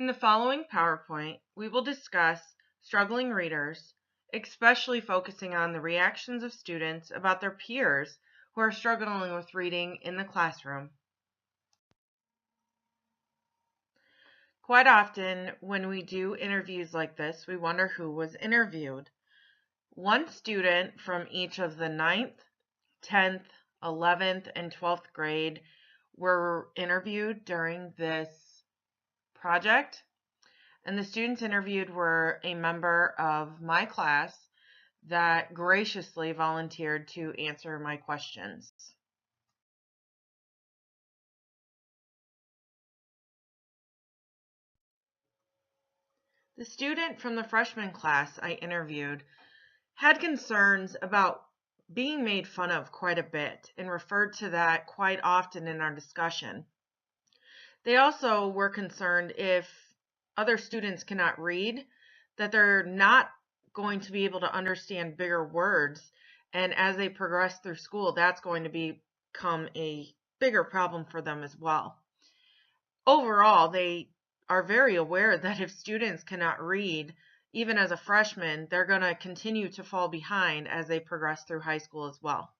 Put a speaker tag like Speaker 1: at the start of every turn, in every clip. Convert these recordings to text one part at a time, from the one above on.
Speaker 1: In the following PowerPoint, we will discuss struggling readers, especially focusing on the reactions of students about their peers who are struggling with reading in the classroom. Quite often, when we do interviews like this, we wonder who was interviewed. One student from each of the 9th, 10th, 11th, and 12th grade were interviewed during this project. And the students interviewed were a member of my class that graciously volunteered to answer my questions. The student from the freshman class I interviewed had concerns about being made fun of quite a bit and referred to that quite often in our discussion. They also were concerned if other students cannot read, that they're not going to be able to understand bigger words, and as they progress through school, that's going to become a bigger problem for them as well. Overall, they are very aware that if students cannot read, even as a freshman, they're going to continue to fall behind as they progress through high school as well.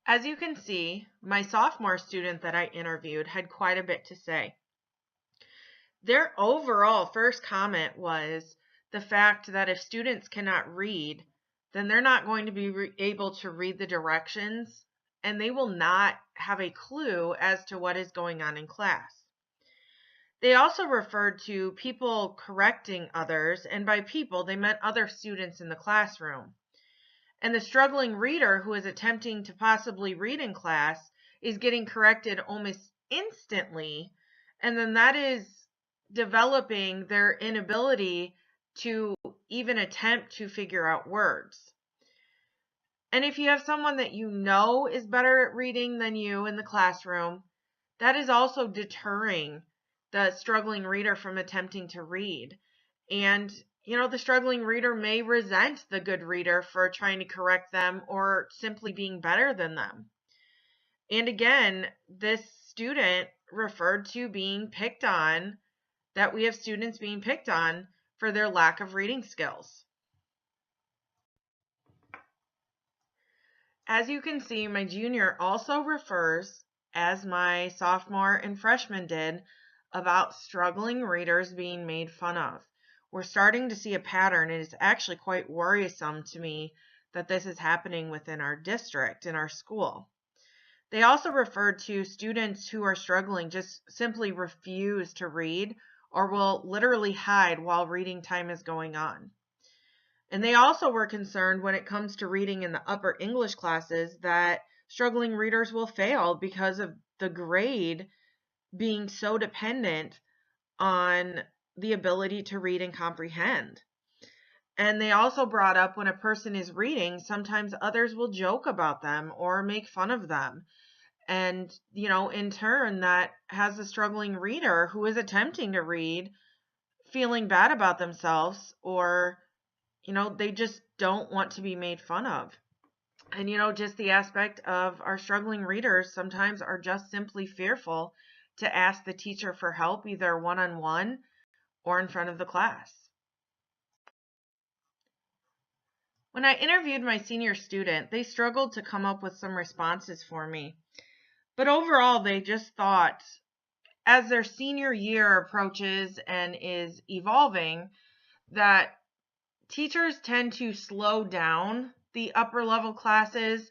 Speaker 1: As you can see, my sophomore student that I interviewed had quite a bit to say. Their overall first comment was the fact that if students cannot read, then they're not going to be able to read the directions, and they will not have a clue as to what is going on in class. They also referred to people correcting others, and by people, they meant other students in the classroom. And the struggling reader who is attempting to possibly read in class is getting corrected almost instantly, and then that is developing their inability to even attempt to figure out words. And if you have someone that you know is better at reading than you in the classroom, that is also deterring the struggling reader from attempting to read. And, the struggling reader may resent the good reader for trying to correct them or simply being better than them. And again, this student referred to being picked on, that we have students being picked on for their lack of reading skills. As you can see, my junior also refers, as my sophomore and freshman did, about struggling readers being made fun of. We're starting to see a pattern, and it's actually quite worrisome to me that this is happening within our district, in our school. They also referred to students who are struggling just simply refuse to read or will literally hide while reading time is going on. And they also were concerned when it comes to reading in the upper English classes that struggling readers will fail because of the grade being so dependent on the ability to read and comprehend. And they also brought up when a person is reading, sometimes others will joke about them or make fun of them. And, in turn, that has the struggling reader who is attempting to read feeling bad about themselves, or they just don't want to be made fun of. And, just the aspect of our struggling readers sometimes are just simply fearful to ask the teacher for help, either one-on-one or in front of the class. When I interviewed my senior student, they struggled to come up with some responses for me. But overall, they just thought, as their senior year approaches and is evolving, that teachers tend to slow down the upper level classes,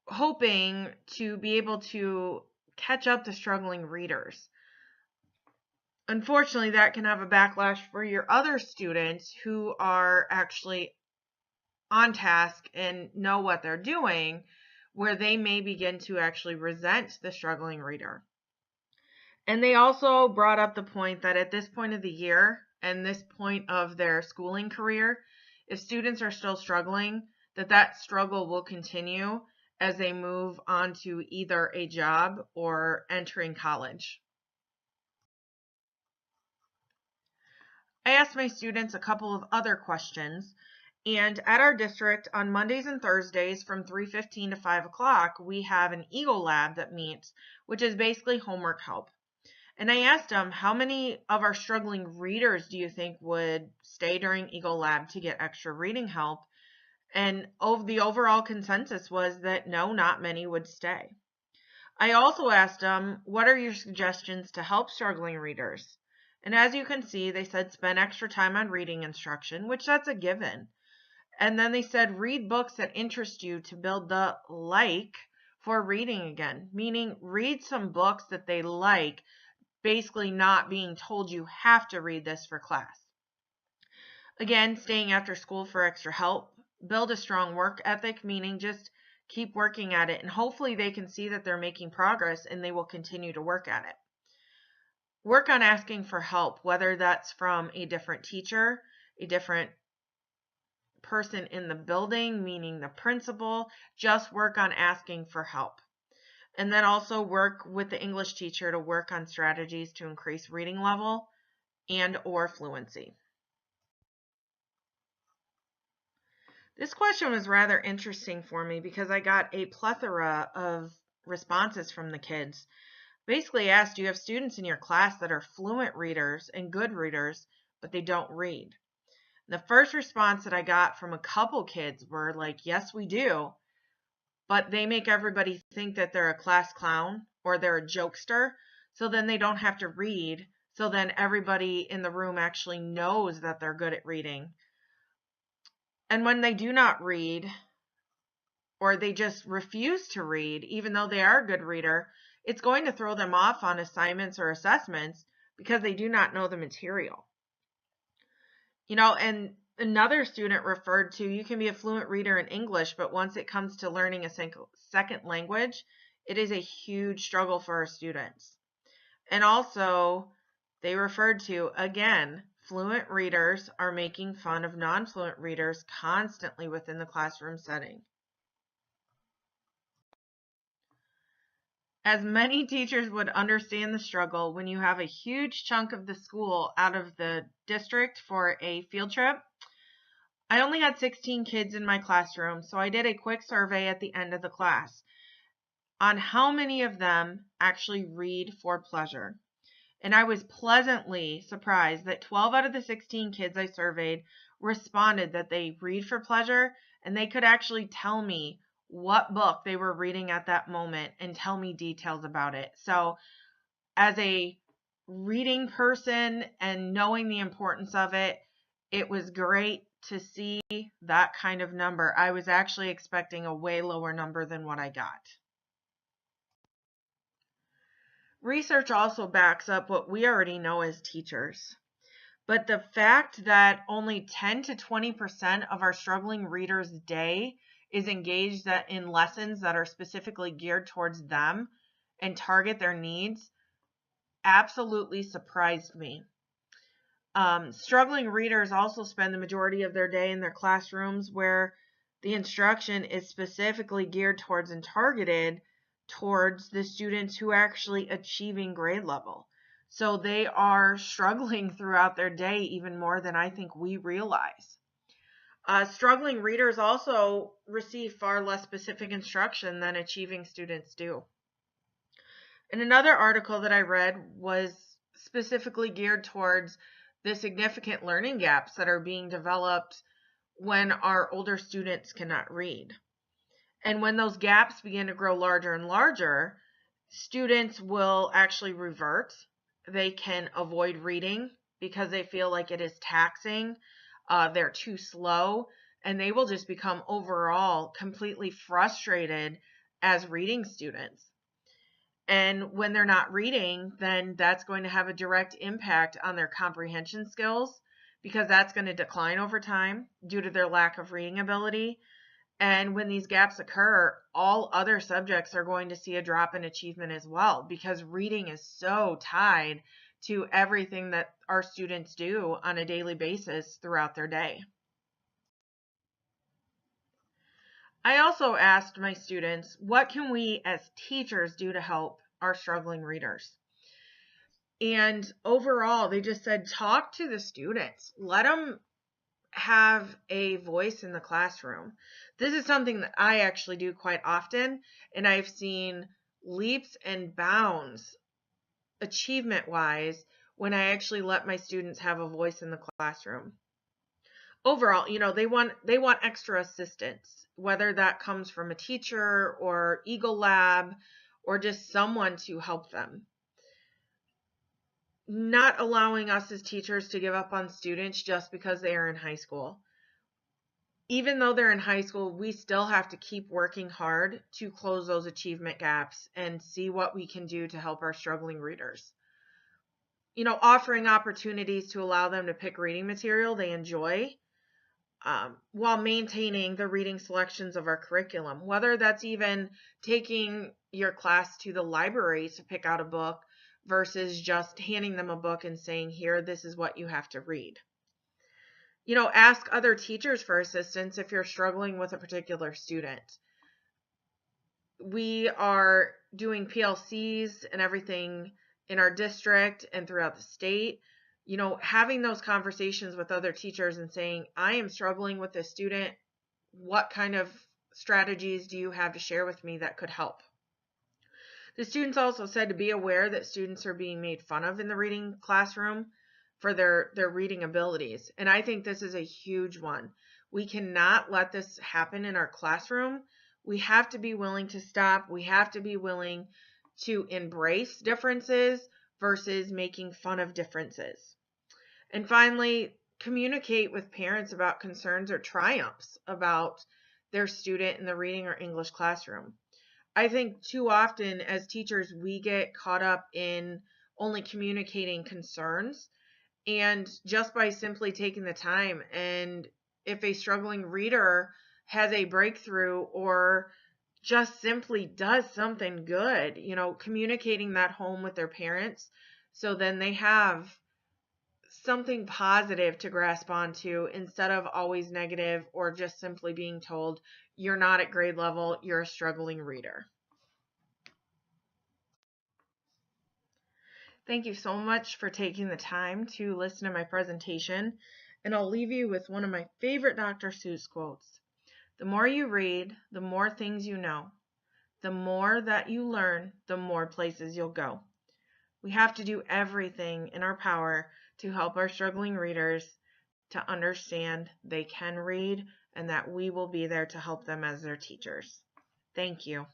Speaker 1: hoping to be able to catch up to struggling readers. Unfortunately, that can have a backlash for your other students who are actually on task and know what they're doing, where they may begin to actually resent the struggling reader. And they also brought up the point that at this point of the year and this point of their schooling career, if students are still struggling, that struggle will continue as they move on to either a job or entering college. I asked my students a couple of other questions, And at our district on Mondays and Thursdays from 3:15 to 5 o'clock, we have an Eagle Lab that meets, which is basically homework help. And I asked them, how many of our struggling readers do you think would stay during Eagle Lab to get extra reading help? And the overall consensus was that no, not many would stay. I also asked them, what are your suggestions to help struggling readers? And as you can see, they said spend extra time on reading instruction, which that's a given. And then they said read books that interest you to build the like for reading again, meaning read some books that they like, basically not being told you have to read this for class. Again, staying after school for extra help. Build a strong work ethic, meaning just keep working at it, and hopefully they can see that they're making progress and they will continue to work at it. Work on asking for help, whether that's from a different teacher, a different person in the building, meaning the principal. Just work on asking for help. And then also work with the English teacher to work on strategies to increase reading level and or fluency. This question was rather interesting for me because I got a plethora of responses from the kids. Basically asked, do you have students in your class that are fluent readers and good readers, but they don't read? The first response that I got from a couple kids were like, yes, we do, but they make everybody think that they're a class clown or they're a jokester, so then they don't have to read, so then everybody in the room actually knows that they're good at reading. And when they do not read, or they just refuse to read, even though they are a good reader, it's going to throw them off on assignments or assessments because they do not know the material. And another student referred to, you can be a fluent reader in English, but once it comes to learning a second language, it is a huge struggle for our students. And also, they referred to, again, fluent readers are making fun of non-fluent readers constantly within the classroom setting. As many teachers would understand the struggle when you have a huge chunk of the school out of the district for a field trip. I only had 16 kids in my classroom, so I did a quick survey at the end of the class on how many of them actually read for pleasure. And I was pleasantly surprised that 12 out of the 16 kids I surveyed responded that they read for pleasure, and they could actually tell me what book they were reading at that moment and tell me details about it. So as a reading person and knowing the importance of it, it was great to see that kind of number. I was actually expecting a way lower number than what I got. Research also backs up what we already know as teachers. But the fact that only 10 to 20% of our struggling readers' day is engaged in lessons that are specifically geared towards them and target their needs absolutely surprised me. Struggling readers also spend the majority of their day in their classrooms where the instruction is specifically geared towards and targeted towards the students who are actually achieving grade level. So they are struggling throughout their day even more than I think we realize. Struggling readers also receive far less specific instruction than achieving students do. And another article that I read was specifically geared towards the significant learning gaps that are being developed when our older students cannot read. And when those gaps begin to grow larger and larger, students will actually revert. They can avoid reading because they feel like it is taxing. They're too slow, and they will just become overall completely frustrated as reading students. And when they're not reading, then that's going to have a direct impact on their comprehension skills because that's going to decline over time due to their lack of reading ability. And when these gaps occur, all other subjects are going to see a drop in achievement as well because reading is so tied to everything that our students do on a daily basis throughout their day. I also asked my students, what can we as teachers do to help our struggling readers? And overall, they just said, talk to the students. Let them have a voice in the classroom. This is something that I actually do quite often, and I've seen leaps and bounds achievement-wise when I actually let my students have a voice in the classroom. Overall, they want extra assistance, whether that comes from a teacher or Eagle Lab or just someone to help them. Not allowing us as teachers to give up on students just because they are in high school. Even though they're in high school, we still have to keep working hard to close those achievement gaps and see what we can do to help our struggling readers. Offering opportunities to allow them to pick reading material they enjoy, while maintaining the reading selections of our curriculum, whether that's even taking your class to the library to pick out a book versus just handing them a book and saying, here, this is what you have to read. Ask other teachers for assistance if you're struggling with a particular student. We are doing PLCs and everything in our district and throughout the state. Having those conversations with other teachers and saying, I am struggling with this student. What kind of strategies do you have to share with me that could help? The students also said to be aware that students are being made fun of in the reading classroom for their reading abilities. And I think this is a huge one. We cannot let this happen in our classroom. We have to be willing to stop. We have to be willing to embrace differences versus making fun of differences. And finally, communicate with parents about concerns or triumphs about their student in the reading or English classroom. I think too often as teachers, we get caught up in only communicating concerns, and just by simply taking the time, and if a struggling reader has a breakthrough or just simply does something good, communicating that home with their parents, so then they have something positive to grasp onto instead of always negative or just simply being told you're not at grade level, you're a struggling reader. Thank you so much for taking the time to listen to my presentation, and I'll leave you with one of my favorite Dr. Seuss quotes. The more you read, the more things you know. The more that you learn, the more places you'll go. We have to do everything in our power to help our struggling readers to understand they can read and that we will be there to help them as their teachers. Thank you.